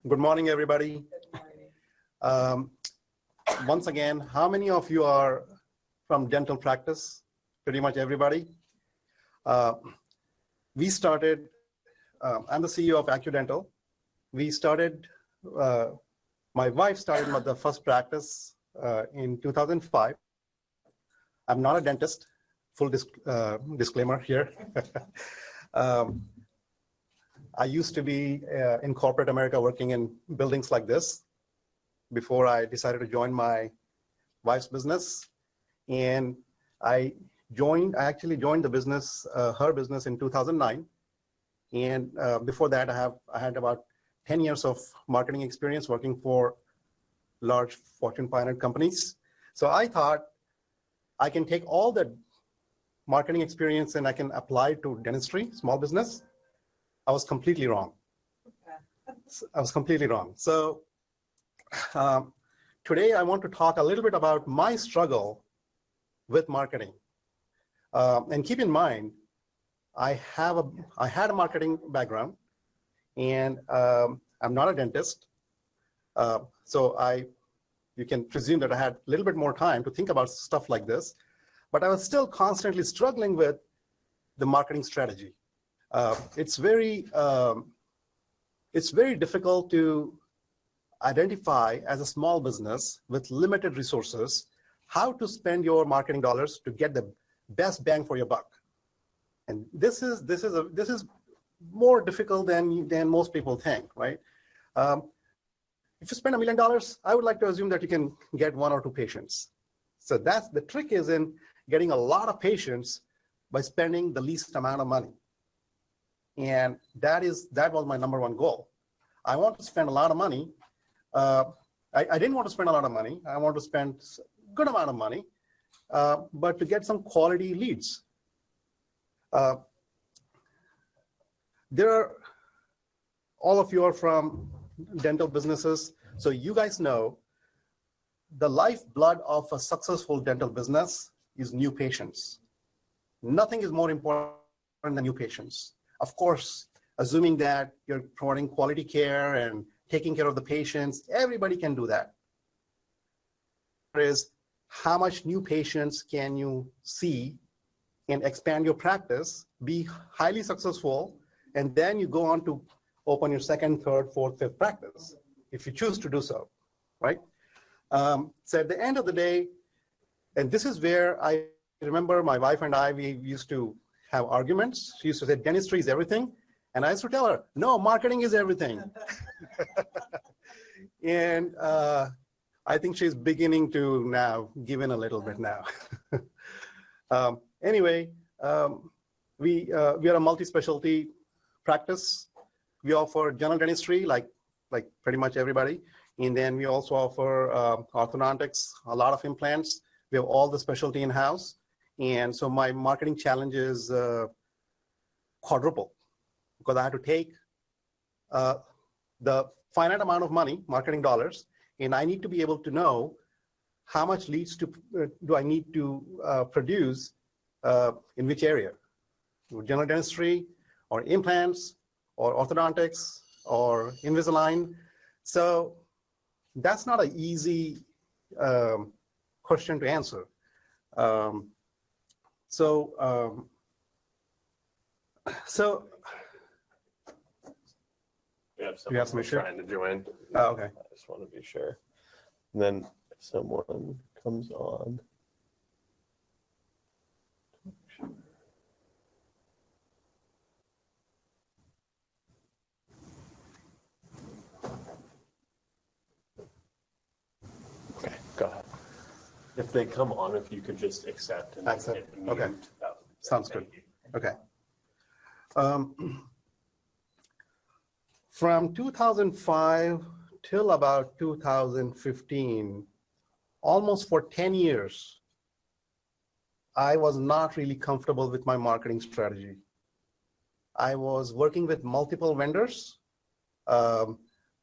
Good morning, everybody. Once again, how many of you are from dental practice? Pretty much everybody. We started, I'm the CEO of ACCUDental. We started, my wife started the first practice in 2005. I'm not a dentist, full disclaimer here. I used to be in corporate America working in buildings like this before I decided to join my wife's business. And I actually joined the business, her business in 2009. And before that, I had about 10 years of marketing experience working for large Fortune 500 companies. So I thought I can take all the marketing experience and I can apply it to dentistry, small business. I was completely wrong. I was completely wrong. So today I want to talk a little bit about my struggle with marketing. And keep in mind, I had a marketing background, and I'm not a dentist. So you can presume that I had a little bit more time to think about stuff like this, but I was still constantly struggling with the marketing strategy. It's very difficult to identify as a small business with limited resources how to spend your marketing dollars to get the best bang for your buck. And this is more difficult than most people think, right? If you spend $1 million, I would like to assume that you can get 1 or 2 patients. So that's the trick, is in getting a lot of patients by spending the least amount of money. And that was my number one goal. I want to spend a lot of money. I didn't want to spend a lot of money. I want to spend a good amount of money, but to get some quality leads. All of you are from dental businesses, so you guys know the lifeblood of a successful dental business is new patients. Nothing is more important than new patients. Of course, assuming that you're providing quality care and taking care of the patients, everybody can do that. Is how much new patients can you see and expand your practice, be highly successful, and then you go on to open your second, third, fourth, fifth practice, if you choose to do so, right? So at the end of the day, and this is where I remember my wife and I, we used to have arguments. She used to say, dentistry is everything. And I used to tell her, no, marketing is everything. And I think she's beginning to now give in a little bit now. Anyway, we are a multi-specialty practice. We offer general dentistry, like pretty much everybody. And then we also offer orthodontics, a lot of implants. We have all the specialty in-house. And so my marketing challenge is quadruple, because I had to take the finite amount of money, marketing dollars, and I need to be able to know how much leads do I need to produce in which area, general dentistry or implants or orthodontics or Invisalign. So that's not an easy question to answer. So we have someone trying to join. Oh, okay. I just want to be sure. And then if someone comes on. Okay, go ahead. If they come on, if you could just accept and hit mute. Okay. Sounds good. Okay. From 2005 till about 2015, almost for 10 years, I was not really comfortable with my marketing strategy. I was working with multiple vendors. I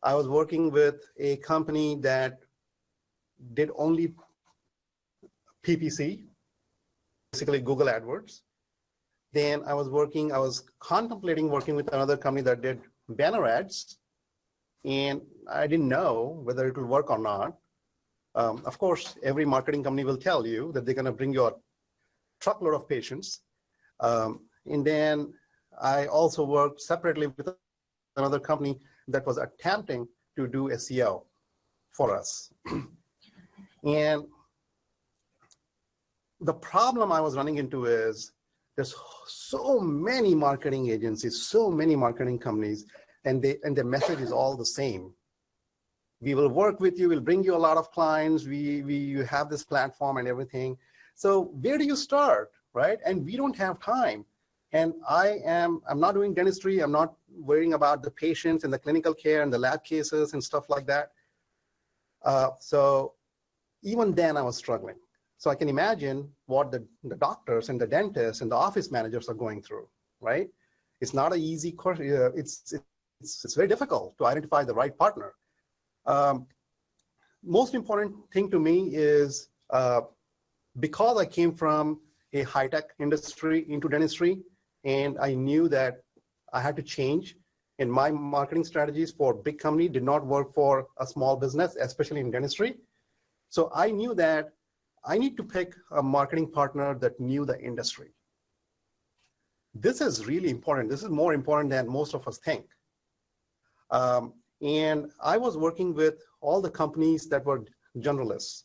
was working with a company that did only PPC, basically Google AdWords. Then I was contemplating working with another company that did banner ads. and I didn't know whether it will work or not. Of course, every marketing company will tell you that they're going to bring you a truckload of patients. And then I also worked separately with another company that was attempting to do SEO for us. And the problem I was running into is there's so many marketing agencies, so many marketing companies, and their message is all the same. We will work with you, we'll bring you a lot of clients, you have this platform and everything. So where do you start, right? And we don't have time. And I'm not doing dentistry, I'm not worrying about the patients and the clinical care and the lab cases and stuff like that. So even then I was struggling. So I can imagine what the doctors and the dentists and the office managers are going through, right? It's not an easy course. It's very difficult to identify the right partner. Most important thing to me is because I came from a high-tech industry into dentistry, and I knew that I had to change, and my marketing strategies for big company did not work for a small business, especially in dentistry. So I knew that I need to pick a marketing partner that knew the industry. This is really important. This is more important than most of us think. And I was working with all the companies that were generalists.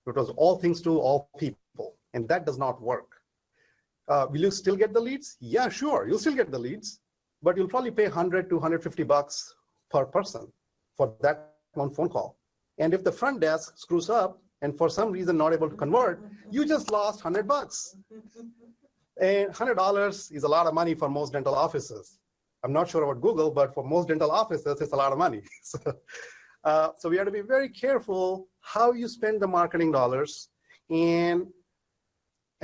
It was all things to all people, and that does not work. Will you still get the leads? Yeah, sure, you'll still get the leads, but you'll probably pay $100 to $150 per person for that one phone call. And if the front desk screws up and for some reason not able to convert, you just lost $100. And $100 is a lot of money for most dental offices. I'm not sure about Google, but for most dental offices, it's a lot of money. So we have to be very careful how you spend the marketing dollars and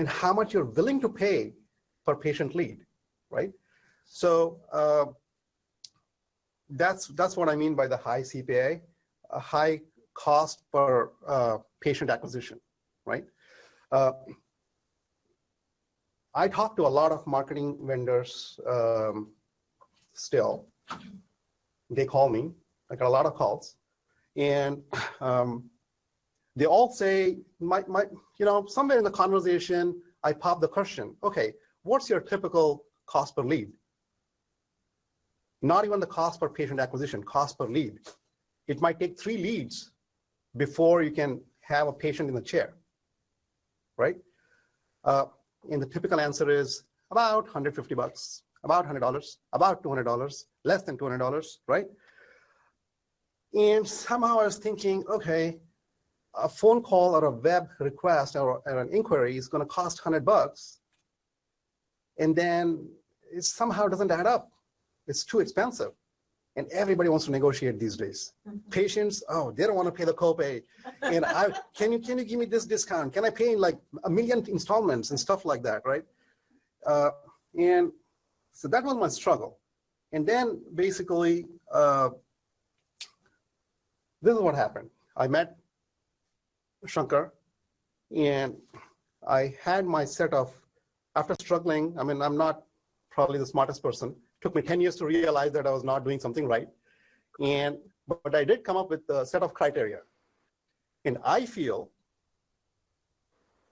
how much you're willing to pay per patient lead, right? So that's what I mean by the high CPA, a high cost per patient acquisition, right? I talk to a lot of marketing vendors still. They call me. I got a lot of calls, and they all say, somewhere in the conversation, I pop the question, okay, what's your typical cost per lead? Not even the cost per patient acquisition, cost per lead. It might take 3 leads before you can have a patient in the chair, right? And the typical answer is about $150, about $100, about $200, less than $200, right? And somehow I was thinking, okay, a phone call or a web request or an inquiry is going to cost $100, and then it somehow doesn't add up. It's too expensive, and everybody wants to negotiate these days. Patients, they don't want to pay the copay, and can you give me this discount? Can I pay in like 1 million installments and stuff like that, right? And so that was my struggle. And then basically, this is what happened. I met Shankar, and I had my set of, after struggling, I'm not probably the smartest person. It took me 10 years to realize that I was not doing something right. But I did come up with a set of criteria. And I feel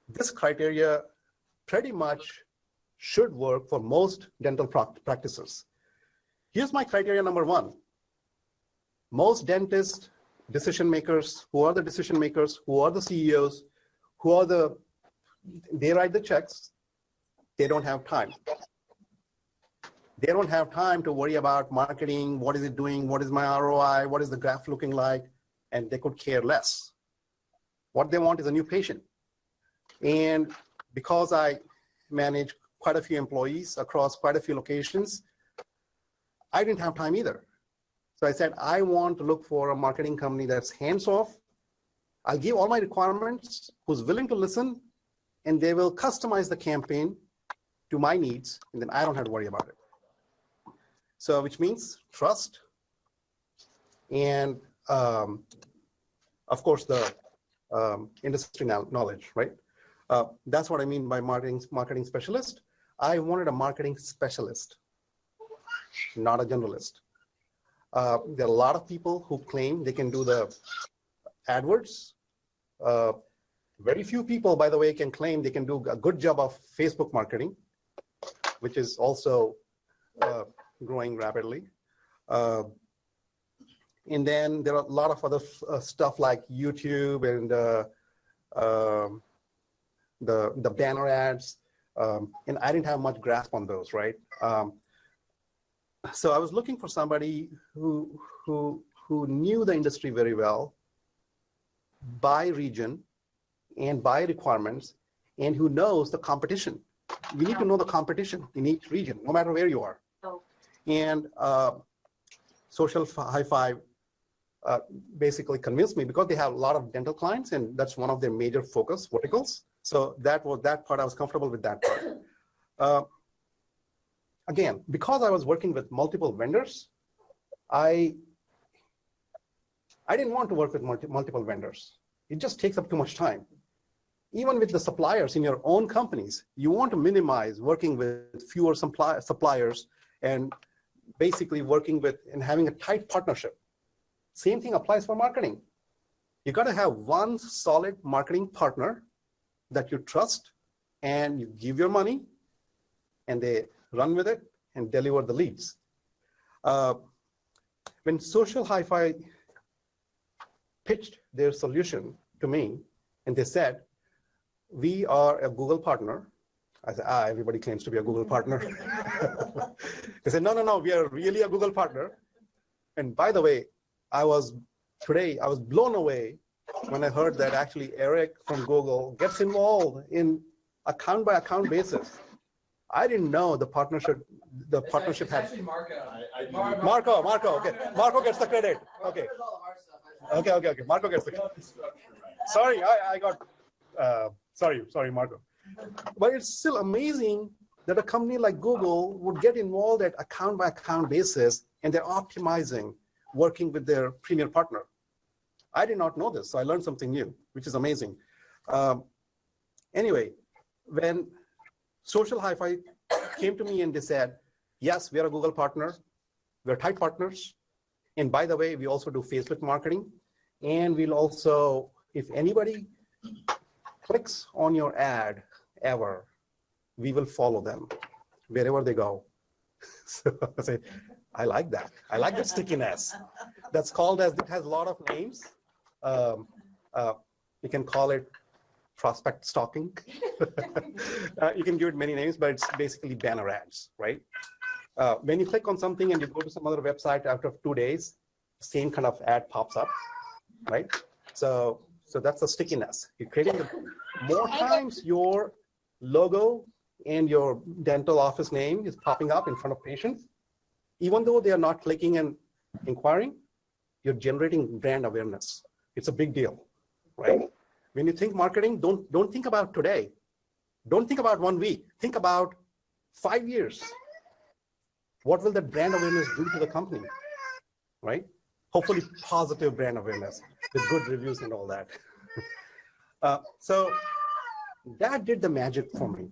this criteria pretty much should work for most dental practices. Here's my criteria number 1. Most dentists, decision makers, who are the decision makers, who are the CEOs, they write the checks, they don't have time. They don't have time to worry about marketing, what is it doing, what is my ROI, what is the graph looking like, and they could care less. What they want is a new patient. And because I manage quite a few employees across quite a few locations, I didn't have time either. So I said, I want to look for a marketing company that's hands-off. I'll give all my requirements, who's willing to listen, and they will customize the campaign to my needs, and then I don't have to worry about it. So which means trust and, of course, the industry knowledge, right? That's what I mean by marketing specialist. I wanted a marketing specialist, not a generalist. There are a lot of people who claim they can do the AdWords. Very few people, by the way, can claim they can do a good job of Facebook marketing, which is also growing rapidly. And then there are a lot of other stuff like YouTube and the banner ads. And I didn't have much grasp on those, right? So I was looking for somebody who knew the industry very well by region and by requirements, and who knows the competition. You need to know the competition in each region, no matter where you are. Oh. And SocialHi5 basically convinced me, because they have a lot of dental clients, and that's one of their major focus verticals. So that was that part. I was comfortable with that part. Again, because I was working with multiple vendors, I didn't want to work with multiple vendors. It just takes up too much time. Even with the suppliers in your own companies, you want to minimize working with fewer suppliers and basically working with and having a tight partnership. Same thing applies for marketing. You got to have one solid marketing partner that you trust, and you give your money, and they run with it and deliver the leads. When SocialHi5 pitched their solution to me, and they said, we are a Google partner. I said, everybody claims to be a Google partner. They said, no, we are really a Google partner. And by the way, I was blown away when I heard that actually Eric from Google gets involved in account by account basis. I didn't know the partnership had. Actually Marco. Okay, Marco gets the credit. Okay. Marco gets the credit. Sorry, I got. Sorry, Marco. But it's still amazing that a company like Google would get involved at account by account basis, and they're optimizing, working with their premier partner. I did not know this, so I learned something new, which is amazing. Anyway, when SocialHi5 came to me and they said, yes, we are a Google partner, we're tight partners, and by the way, we also do Facebook marketing, and we'll also, if anybody clicks on your ad ever, we will follow them wherever they go. So I say, I like that. I like the stickiness. That's called as, it has a lot of names. You can call it prospect stalking. You can give it many names, but it's basically banner ads, right? When you click on something and you go to some other website after 2 days, same kind of ad pops up, right? So that's the stickiness. You're creating more times your logo and your dental office name is popping up in front of patients. Even though they are not clicking and inquiring, you're generating brand awareness. It's a big deal, right? When you think marketing, don't think about today. Don't think about 1 week. Think about 5 years. What will that brand awareness do to the company, right? Hopefully positive brand awareness with good reviews and all that. So that did the magic for me.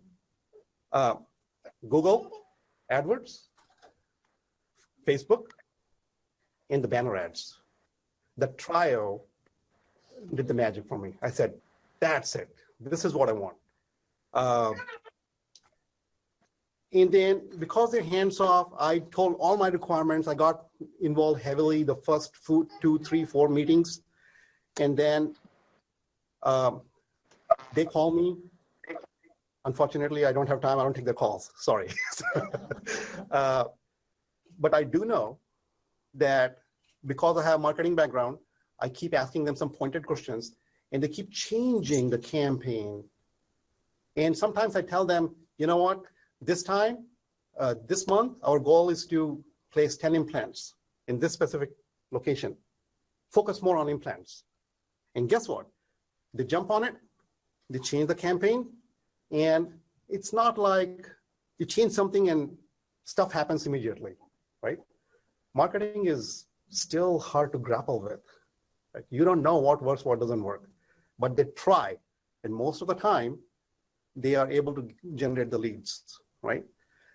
Google, AdWords, Facebook, and the banner ads. The trio did the magic for me. I said, that's it. This is what I want. And then because they're hands-off, I told all my requirements. I got involved heavily the first 2, 3, 4 meetings. And then they call me. Unfortunately, I don't have time. I don't take their calls. Sorry. But I do know that because I have a marketing background, I keep asking them some pointed questions, and they keep changing the campaign. And sometimes I tell them, you know what, this time, this month, our goal is to place 10 implants in this specific location. Focus more on implants. And guess what? They jump on it, they change the campaign, and it's not like you change something and stuff happens immediately, right? Marketing is still hard to grapple with. Right? You don't know what works, what doesn't work, but they try. And most of the time, they are able to generate the leads, right?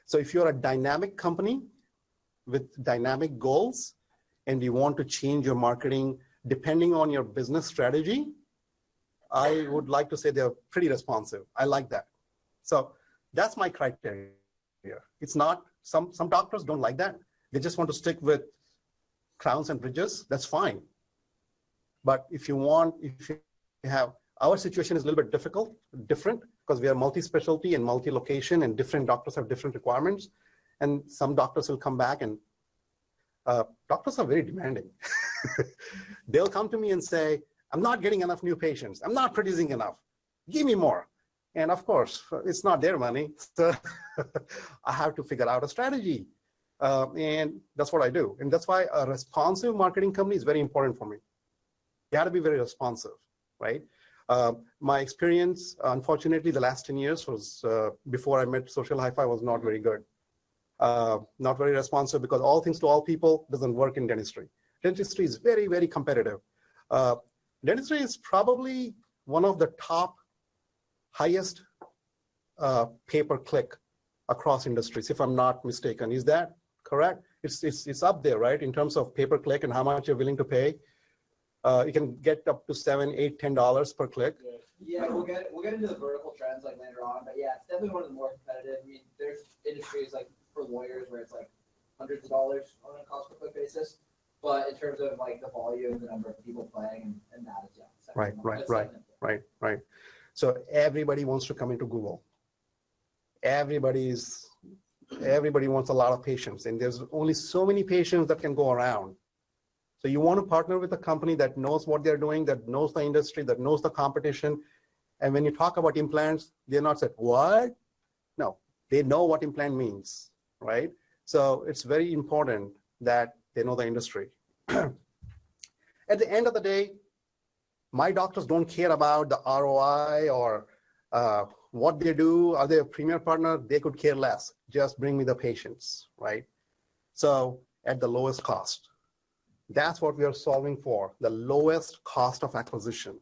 So if you're a dynamic company with dynamic goals, and you want to change your marketing depending on your business strategy, I would like to say they're pretty responsive. I like that. So that's my criteria. It's not, some doctors don't like that. They just want to stick with crowns and bridges. That's fine. But if you have, our situation is a little bit different, because we are multi-specialty and multi-location, and different doctors have different requirements. And some doctors will come back, and doctors are very demanding. They'll come to me and say, I'm not getting enough new patients. I'm not producing enough. Give me more. And of course, it's not their money. So I have to figure out a strategy. And that's what I do. And that's why a responsive marketing company is very important for me. You got to be very responsive, right? My experience, unfortunately, the last 10 years was, before I met SocialHi5, was not very good. Not very responsive, because all things to all people doesn't work in dentistry. Dentistry is very, very competitive. Dentistry is probably one of the top highest pay-per-click across industries, if I'm not mistaken. Is that correct? It's up there, right? In terms of pay-per-click and how much you're willing to pay. You can get up to $7, $8, $10 per click. Yeah, we'll get into the vertical trends like later on, but yeah, it's definitely one of the more competitive. I mean, there's industries like for lawyers where it's like hundreds of dollars on a cost per click basis, but in terms of like the volume, the number of people playing, and that is Right. So everybody wants to come into Google. Everybody wants a lot of patients, and there's only so many patients that can go around. So you want to partner with a company that knows what they're doing, that knows the industry, that knows the competition. And when you talk about implants, they're not said, what? No, they know what implant means, right? So it's very important that they know the industry. At the end of the day, my doctors don't care about the ROI or what they do. Are they a premier partner? They could care less. Just bring me the patients, right? So at the lowest cost. That's what we are solving for, the lowest cost of acquisition.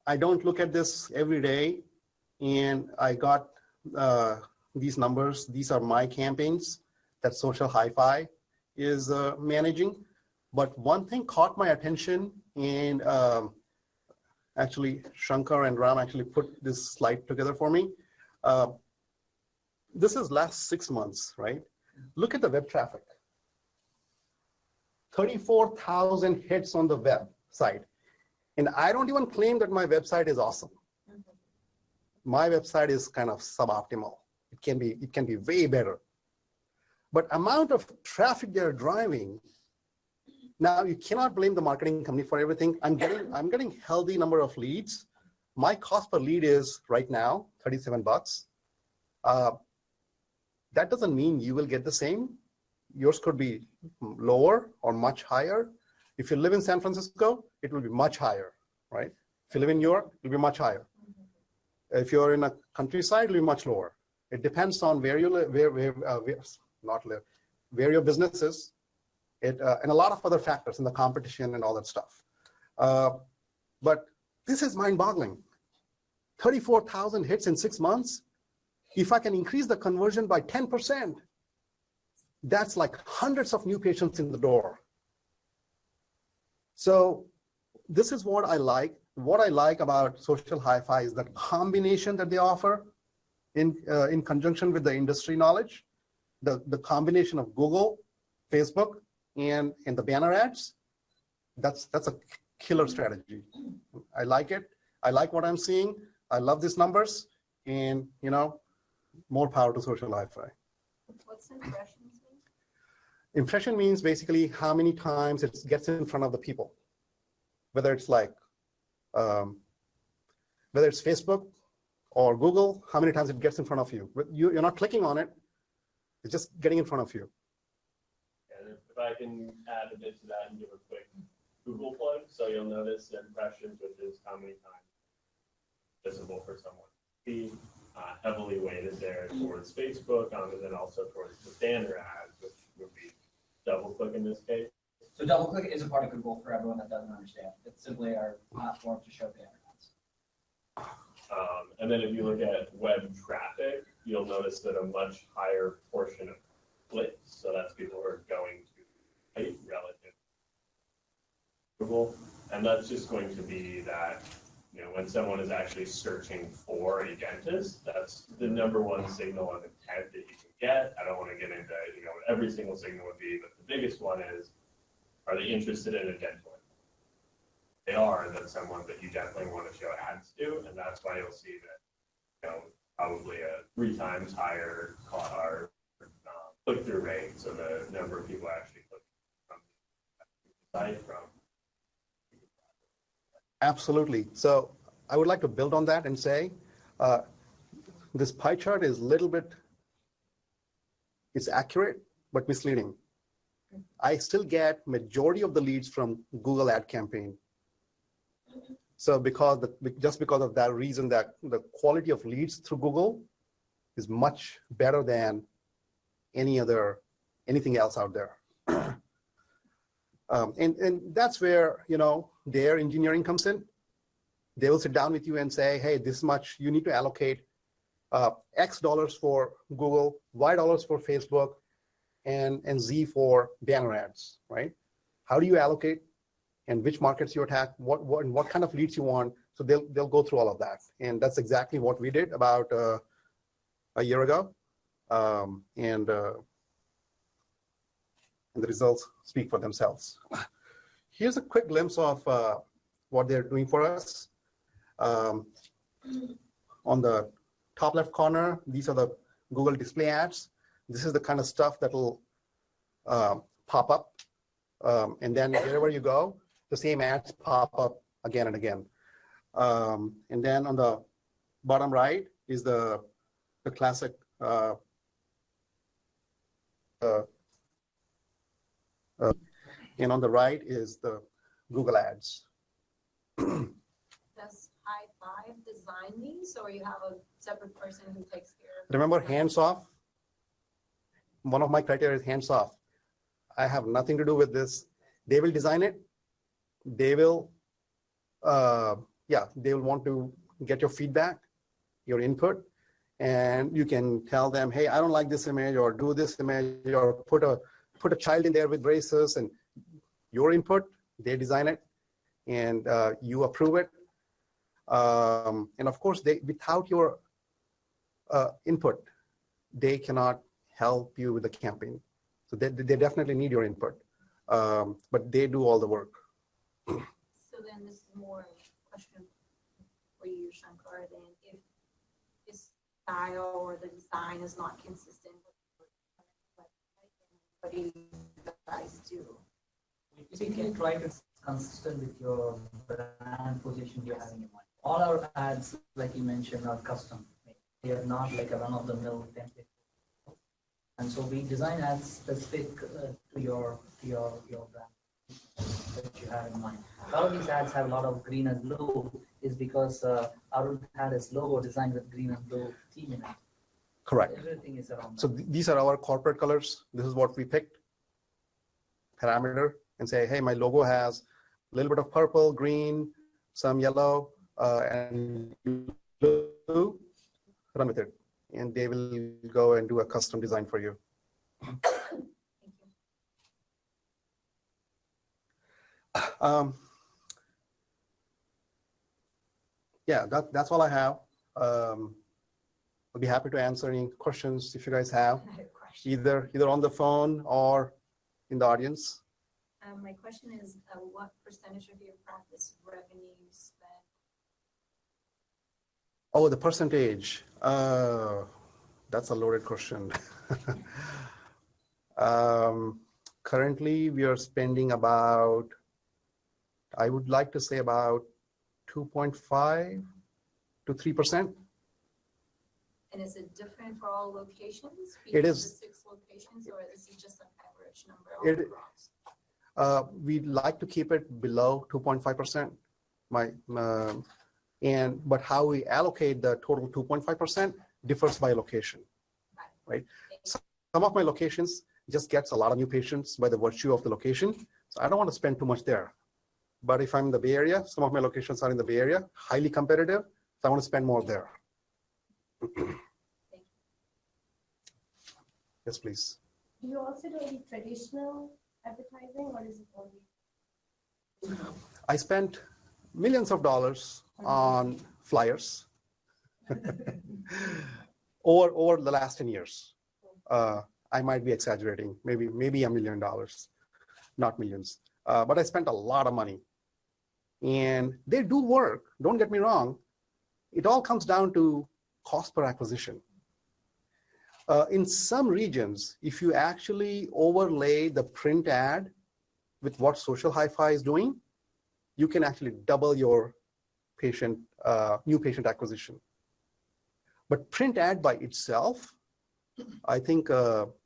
I don't look at this every day, and I got these numbers. These are my campaigns that SocialHi5 is managing. But one thing caught my attention, and actually Shankar and Ram actually put this slide together for me. This is last 6 months, right? Look at the web traffic. 34,000 hits on the website. And I don't even claim that my website is awesome. My website is kind of suboptimal. It can be way better. But amount of traffic they're driving, now you cannot blame the marketing company for everything. I'm getting healthy number of leads. My cost per lead is right now $37. That doesn't mean you will get the same. Yours could be lower or much higher. If you live in San Francisco, it will be much higher, right? If you live in New York, it will be much higher. If you're in a countryside, it will be much lower. It depends on where you live, where your business is, and a lot of other factors in the competition and all that stuff. But this is mind-boggling. 34,000 hits in 6 months. If I can increase the conversion by 10%, that's like hundreds of new patients in the door. So this is what I like. What I like about SocialHi5 is the combination that they offer in conjunction with the industry knowledge, the combination of Google, Facebook, and the banner ads. That's a killer strategy. I like it. I like what I'm seeing. I love these numbers, and more power to SocialHi5. What's impressions mean? Impression means basically how many times it gets in front of the people. Whether it's like, whether it's Facebook or Google, how many times it gets in front of you. You're not clicking on it, it's just getting in front of you. And if I can add a bit to that and give a quick Google plug, so you'll notice impressions, which is how many times visible for someone. Be heavily weighted there towards Facebook, and then also towards the banner ads, which would be DoubleClick in this case. So DoubleClick is a part of Google for everyone that doesn't understand. It's simply our platform to show banner ads. And then if you look at web traffic, you'll notice that a much higher portion of clicks. So that's people who are going to site relative to Google. And that's just going to be that, you know, when someone is actually searching for a dentist, that's the #1 signal of intent that you can get. I don't want to get into, you know, what every single signal would be, but the biggest one is, are they interested in a dental implant? They are, and that's someone that you definitely want to show ads to, and that's why you'll see that, you know, probably a 3 times higher click-through rate. So the number of people actually click from the site from. Absolutely. So I would like to build on that and say, this pie chart is a little bit, it's accurate, but misleading. I still get majority of the leads from Google ad campaign. So just because of that reason, that the quality of leads through Google is much better than anything else out there. And that's where, you know, their engineering comes in. They will sit down with you and say, hey, this much, you need to allocate X dollars for Google, Y dollars for Facebook, and Z for banner ads, right? How do you allocate, and which markets you attack, what kind of leads you want? So they'll go through all of that. And that's exactly what we did about a year ago. And the results speak for themselves. Here's a quick glimpse of what they're doing for us. On the top left corner, these are the Google display ads. This is the kind of stuff that will pop up. And then wherever you go, the same ads pop up again and again. And then on the bottom right is the classic and on the right is the Google ads. Does Hi5 design these, or you have a separate person who takes care of it? Remember, hands off? One of my criteria is hands off. I have nothing to do with this. They will design it. They will, they will want to get your feedback, your input, and you can tell them, hey, I don't like this image, or do this image, or put a child in there with braces, and your input, they design it, and you approve it. And of course, without your input, they cannot help you with the campaign. So they definitely need your input, but they do all the work. So then this is more a question for you, Shankar, than if this style or the design is not consistent with what do you guys do? We typically try to be consistent with your brand position you're having in mind. All our ads, like you mentioned, are custom. They are not like a run-of-the-mill template. And so we design ads specific to your brand that you have in mind. A lot of these ads have a lot of green and blue is because Arun had his logo designed with green and blue theme in it. Correct. Everything is around So these are our corporate colors. This is what we picked. Parameter, and say, hey, my logo has a little bit of purple, green, some yellow, and blue. Run with it. And they will go and do a custom design for you. Thank you. Yeah, that's all I have. I'll be happy to answer any questions if you guys have, I have a question. either on the phone or in the audience. My question is, what percentage of your practice revenue you spend? Oh, the percentage. That's a loaded question. Currently, we are spending about, I would like to say about 2.5 to 3%. And is it different for all locations? It is. The 6 locations, or is it just an average number all across? We'd like to keep it below 2.5%. But how we allocate the total 2.5% differs by location, right? Some of my locations just gets a lot of new patients by the virtue of the location. So I don't want to spend too much there. But if I'm in the Bay Area, some of my locations are in the Bay Area, highly competitive, so I want to spend more there. Thank you. Yes, please. Do you also do any traditional advertising, or is it only? I spent millions of dollars on flyers over the last 10 years. I might be exaggerating, maybe $1 million, not millions. But I spent a lot of money. And they do work, don't get me wrong. It all comes down to cost per acquisition. In some regions, if you actually overlay the print ad with what SocialHi5 is doing, you can actually double your new patient acquisition. But print ad by itself, I think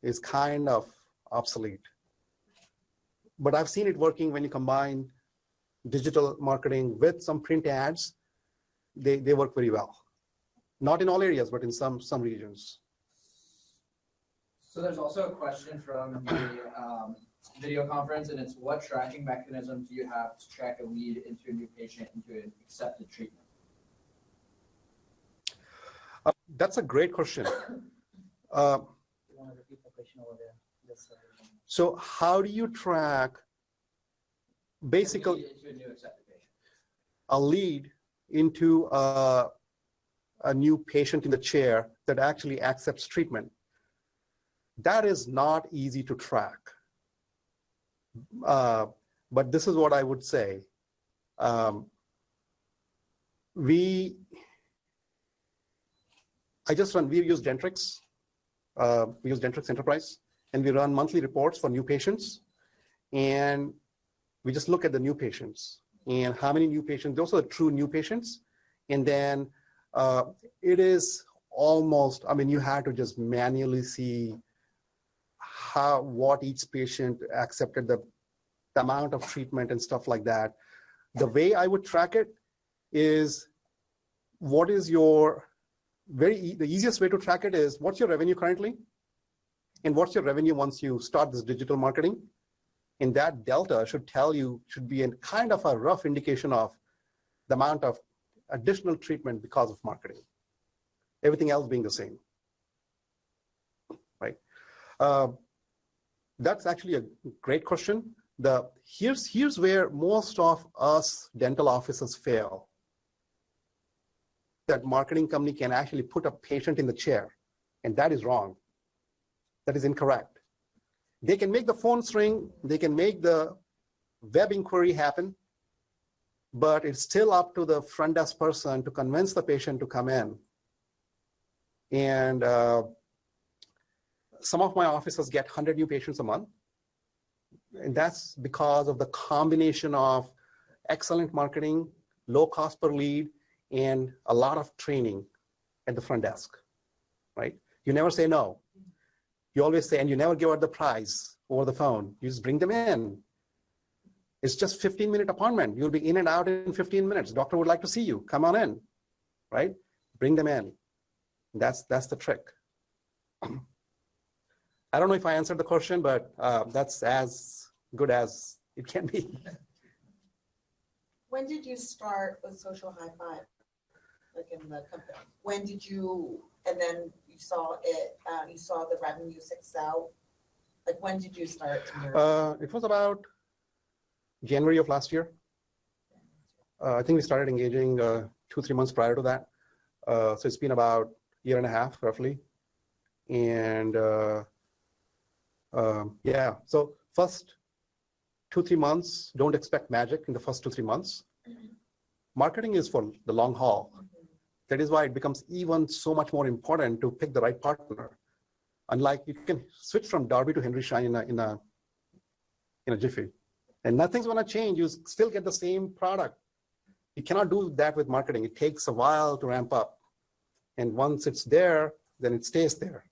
is kind of obsolete. But I've seen it working when you combine digital marketing with some print ads. They work very well. Not in all areas, but in some regions. So there's also a question from the video conference, and it's what tracking mechanism do you have to track a lead into a new patient into an accepted treatment? That's a great question. You want to repeat the question over there? Yes, sir. So how do you track basically Into a new accepted patient. a lead into a new patient in the chair that actually accepts treatment? That is not easy to track. But this is what I would say. We use Dentrix. We use Dentrix Enterprise, and we run monthly reports for new patients. And we just look at the new patients and how many new patients, those are the true new patients. And then it is almost, you had to just manually see what each patient accepted, the amount of treatment and stuff like that. The way I would track it is, what is your the easiest way to track it is, what's your revenue currently? And what's your revenue once you start this digital marketing? And that delta should be a kind of a rough indication of the amount of additional treatment because of marketing. Everything else being the same, right? That's actually a great question. Here's where most of us dental offices fail. That marketing company can actually put a patient in the chair, and that is wrong. That is incorrect. They can make the phone ring, they can make the web inquiry happen, but it's still up to the front desk person to convince the patient to come in. And some of my offices get 100 new patients a month. And that's because of the combination of excellent marketing, low cost per lead, and a lot of training at the front desk, right? You never say no. You always say, and you never give out the price over the phone. You just bring them in. It's just 15-minute appointment. You'll be in and out in 15 minutes. Doctor would like to see you. Come on in, right? Bring them in. That's the trick. I don't know if I answered the question, but that's as good as it can be. When did you start with SocialHi5? Like in the company? When did you, and then you saw it, you saw the revenue excel? Like when did you start? It was about January of last year. I think we started engaging 2-3 months prior to that. So it's been about a year and a half, roughly. And yeah, so first 2-3 months, don't expect magic in the first 2-3 months. Marketing is for the long haul. That is why it becomes even so much more important to pick the right partner. Unlike, you can switch from Darby to Henry Schein in a jiffy. And nothing's gonna change, you still get the same product. You cannot do that with marketing. It takes a while to ramp up. And once it's there, then it stays there.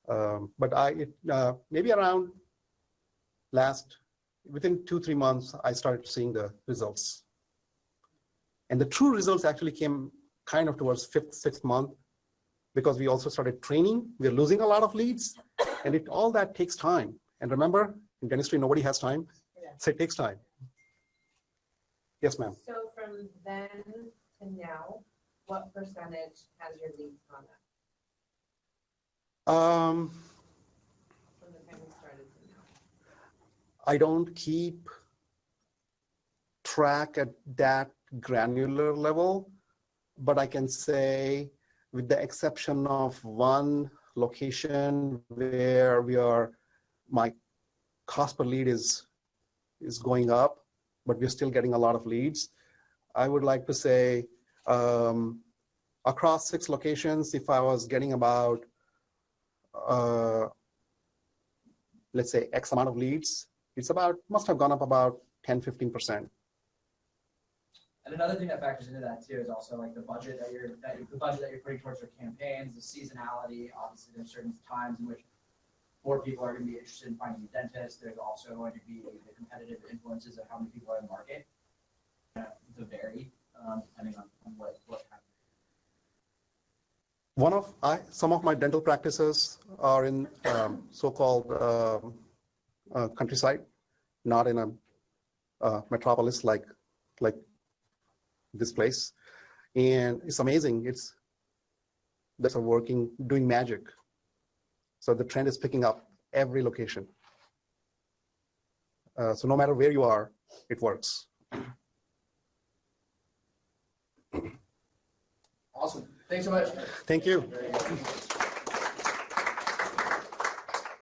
But maybe around within 2-3 months, I started seeing the results. And the true results actually came kind of towards 5th, 6th month, because we also started training. We're losing a lot of leads, and all that takes time. And remember, in dentistry, nobody has time. Yeah. So it takes time. Yes, ma'am. So from then to now, what percentage has your leads gone up? I don't keep track at that granular level, but I can say, with the exception of one location where my cost per lead is going up, but we're still getting a lot of leads. I would like to say across 6 locations, if I was getting about, let's say X amount of leads, must have gone up about 10-15%. And another thing that factors into that too is also like the budget that you're putting towards your campaigns, the seasonality. Obviously, there's certain times in which more people are going to be interested in finding a dentist. There's also going to be the competitive influences of how many people are in the market to vary depending on what happens. Some of my dental practices are in so-called countryside, not in a metropolis like this place, and it's amazing. That's doing magic. So the trend is picking up every location. So no matter where you are, it works. Awesome. Thanks so much. Thank you.